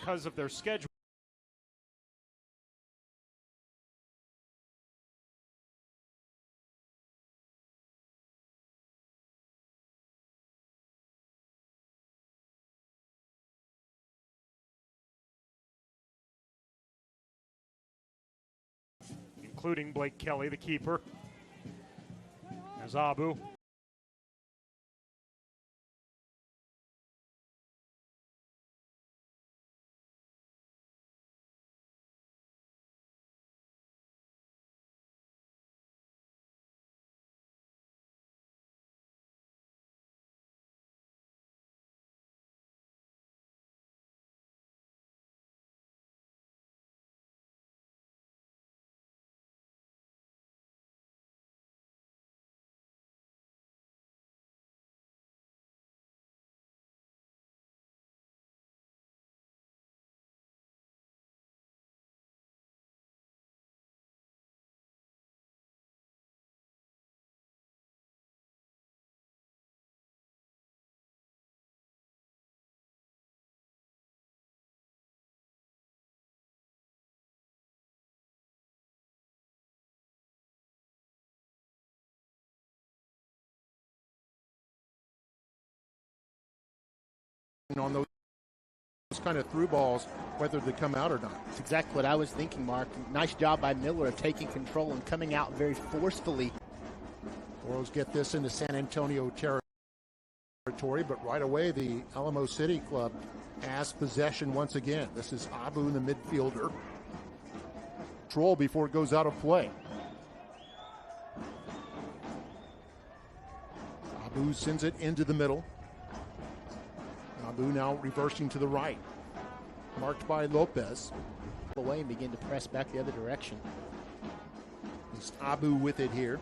because of their schedule. Including Blake Kelly, the keeper. There's Abu. On those kind of through balls, whether they come out or not. That's exactly what I was thinking, Mark. Nice job by Miller of taking control and coming out very forcefully. Toros get this into San Antonio territory, but right away the Alamo City Club has possession once again. This is Abu, the midfielder. Control before it goes out of play. Abu sends it into the middle. Abu now reversing to the right. Marked by Lopez. Away and begin to press back the other direction. It's Abu with it here.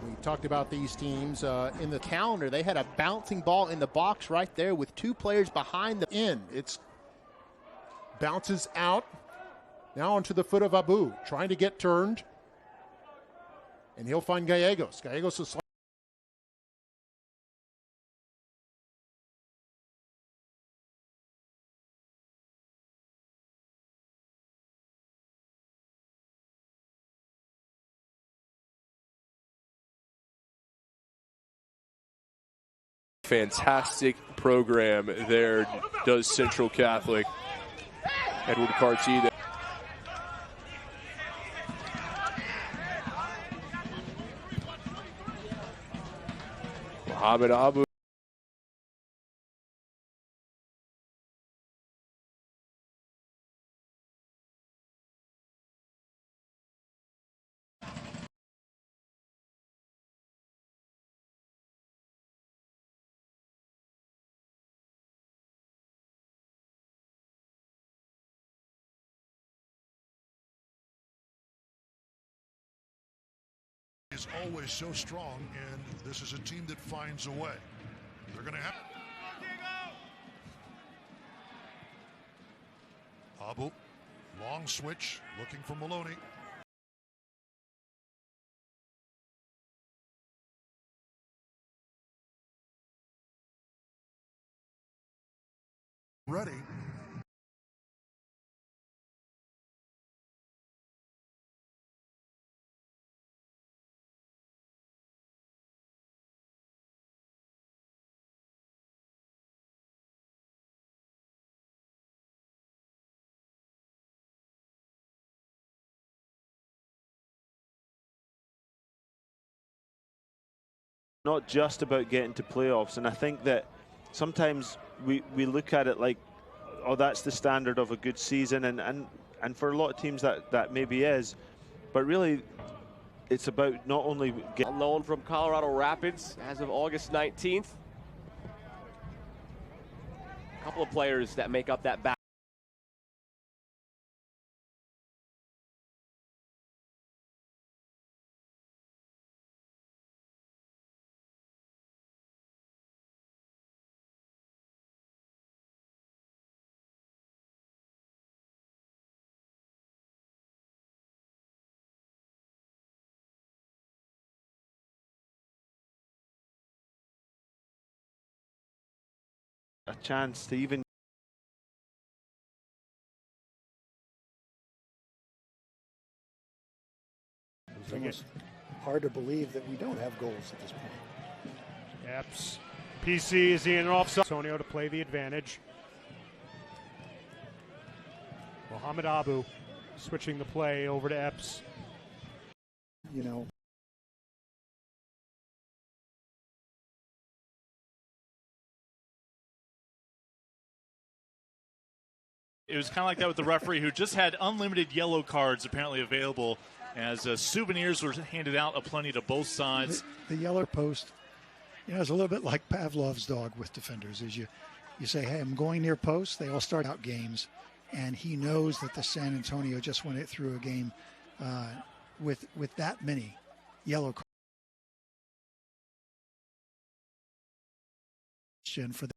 We talked about these teams in the counter. They had a bouncing ball in the box right there with two players behind the in. It's bounces out. Now onto the foot of Abu. Trying to get turned. And he'll find Gallegos. Gallegos is fantastic program there does Central Catholic. Edward Carty there. Mohammed Abu. Is always so strong, and this is a team that finds a way. They're going to have Abu, long switch, looking for Maloney. Ready. Not just about getting to playoffs, and I think that sometimes we look at it like, oh, that's the standard of a good season, and for a lot of teams that maybe is, but really it's about not only getting a loan from Colorado Rapids as of August 19th. A couple of players that make up that back. a chance to even It's almost hard to believe that we don't have goals at this point. Epps. PC is in offside. Antonio to play the advantage. Mohammed Abu switching the play over to Epps. You know, it was kind of like that with the referee, who just had unlimited yellow cards apparently available, as souvenirs were handed out aplenty to both sides. the yellow post, you know, it's a little bit like Pavlov's dog with defenders. Is you say, hey, I'm going near post. They all start out games, and he knows that the San Antonio just went it through a game with that many yellow cards. For the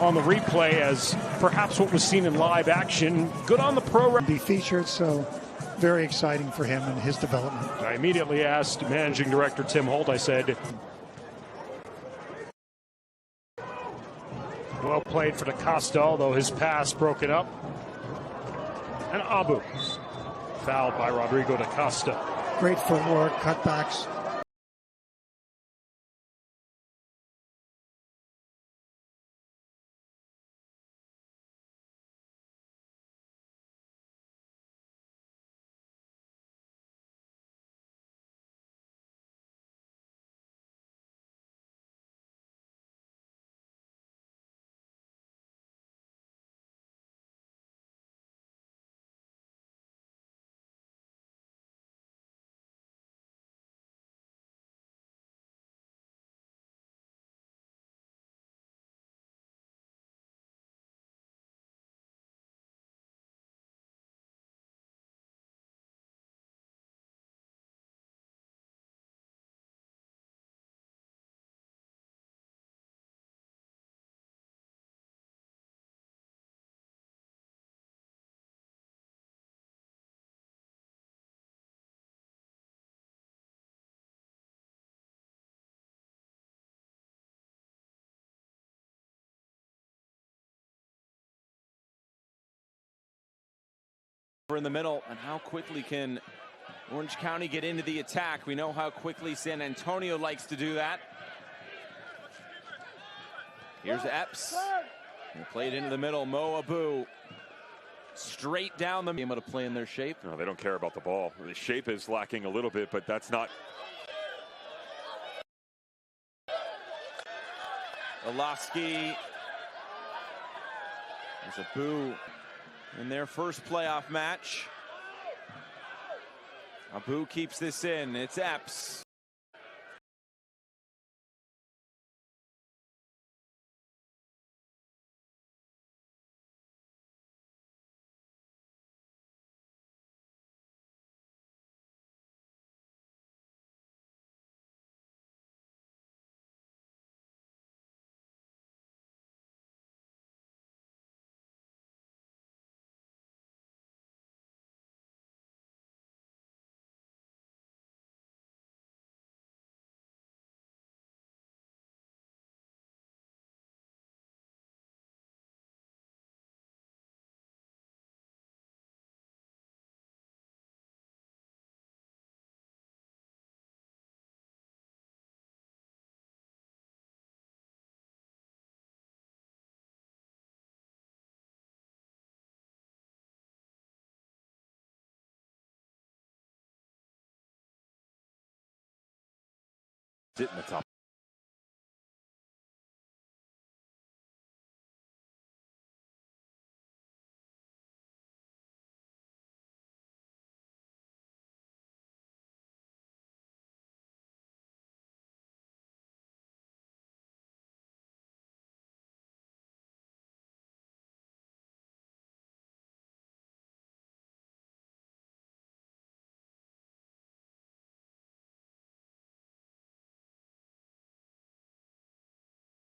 on the replay as perhaps what was seen in live action. Good on the program. be featured, so very exciting for him and his development. I immediately asked Managing Director Tim Holt, I said, well played for DaCosta, although his pass broken up. And Abu, fouled by Rodrigo DaCosta. Great footwork, cutbacks. In the middle, and how quickly can Orange County get into the attack? We know how quickly San Antonio likes to do that. Here's Epps. Played into the middle. Mo Abu straight down the able to play in their shape. No, they don't care about the ball. The shape is lacking a little bit, but that's not. Olaski. There's Abu in their first playoff match. Abu keeps this in. It's Epps. In the top.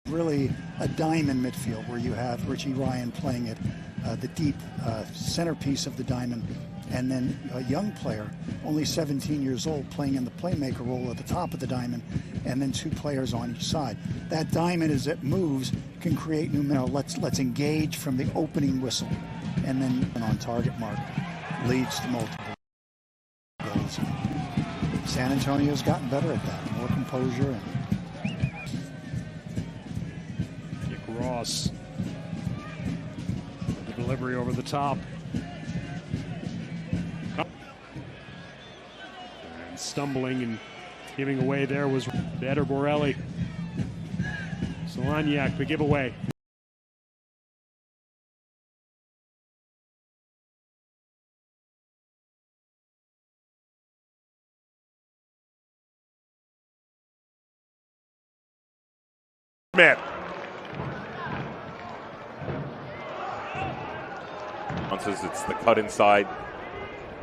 Really a diamond midfield where you have Richie Ryan playing at the deep centerpiece of the diamond, and then a young player, only 17 years old, playing in the playmaker role at the top of the diamond, and then 2 players on each side. That diamond, as it moves, can create new. Let's engage from the opening whistle, and then an on-target mark leads to multiple goals. San Antonio's gotten better at that, more composure. And Nick Ross, the delivery over the top. And stumbling and giving away there was Eder Borelli. Solaniak, the giveaway. Man. It's the cut inside.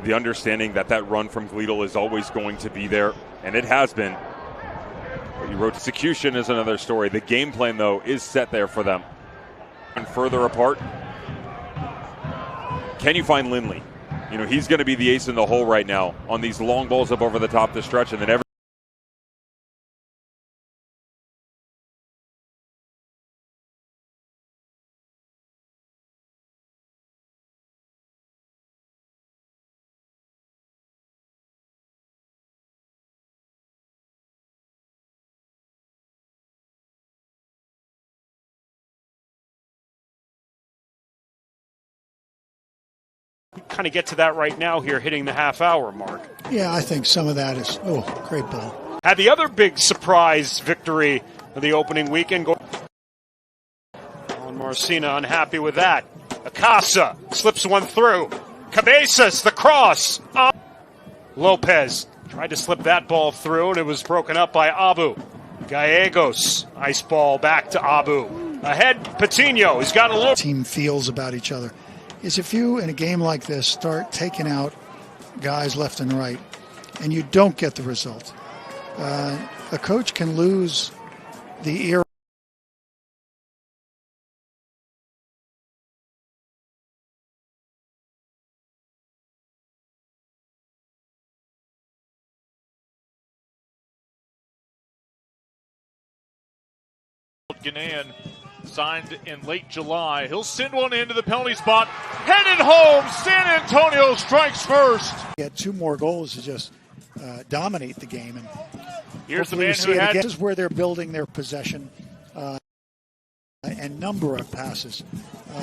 The understanding that that run from Gleedle is always going to be there, and it has been. But you wrote execution is another story. The game plan, though, is set there for them. And further apart, can you find Lindley? You know, he's going to be the ace in the hole right now on these long balls up over the top of the stretch, and then every kind of get to that right now here, hitting the half-hour mark. yeah, I think some of that is, great ball. Had the other big surprise victory of the opening weekend. On Marcina, unhappy with that. Acasa slips one through. Cabezas, the cross. Lopez tried to slip that ball through, and it was broken up by Abu. Gallegos, ice ball back to Abu. Ahead, Patino. He's got a little. Team feels about each other is if you, in a game like this, start taking out guys left and right, and you don't get the result. A coach can lose the ear. Ghanaian signed in late July. He'll send one into the penalty spot. Headed home. San Antonio strikes first. Get 2 more goals to just dominate the game. And here's the man who had. This is where they're building their possession and number of passes.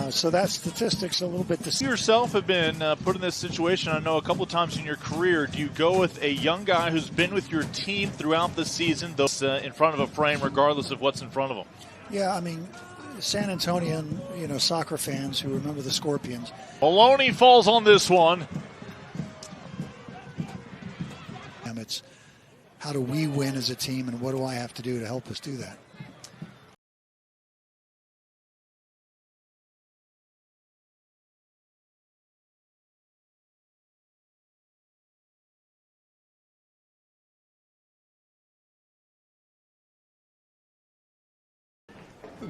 So that statistic's a little bit. You yourself have been put in this situation, I know, a couple of times in your career. Do you go with a young guy who's been with your team throughout the season, though in front of a frame, regardless of what's in front of him? Yeah, I mean, San Antonian, soccer fans who remember the Scorpions. Maloney falls on this one. It's how do we win as a team, and what do I have to do to help us do that?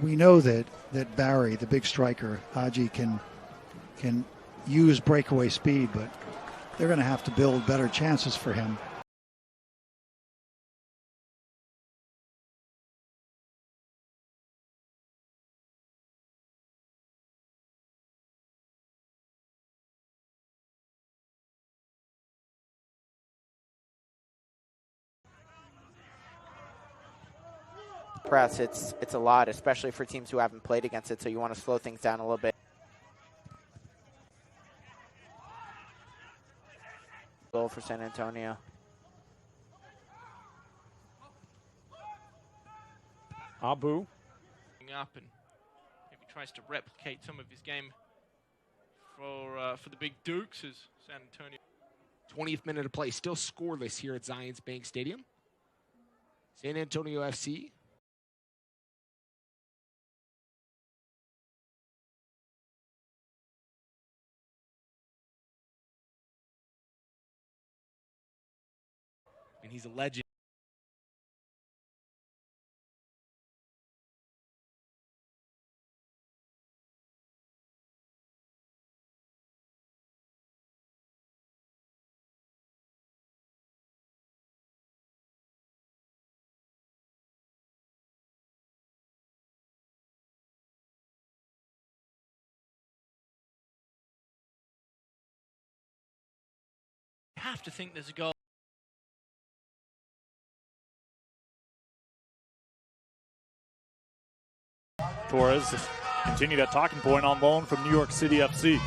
We know that Barry, the big striker, Haji, can use breakaway speed, but they're going to have to build better chances for him. Press, it's a lot, especially for teams who haven't played against it, so you want to slow things down a little bit. Goal for San Antonio. Abu up and maybe tries to replicate some of his game for the Big Dukes as San Antonio. 20th minute of play, still scoreless here at Zions Bank Stadium. San Antonio FC and he's a legend. have to think there's a goal. Torres continue that talking point on loan from New York City FC.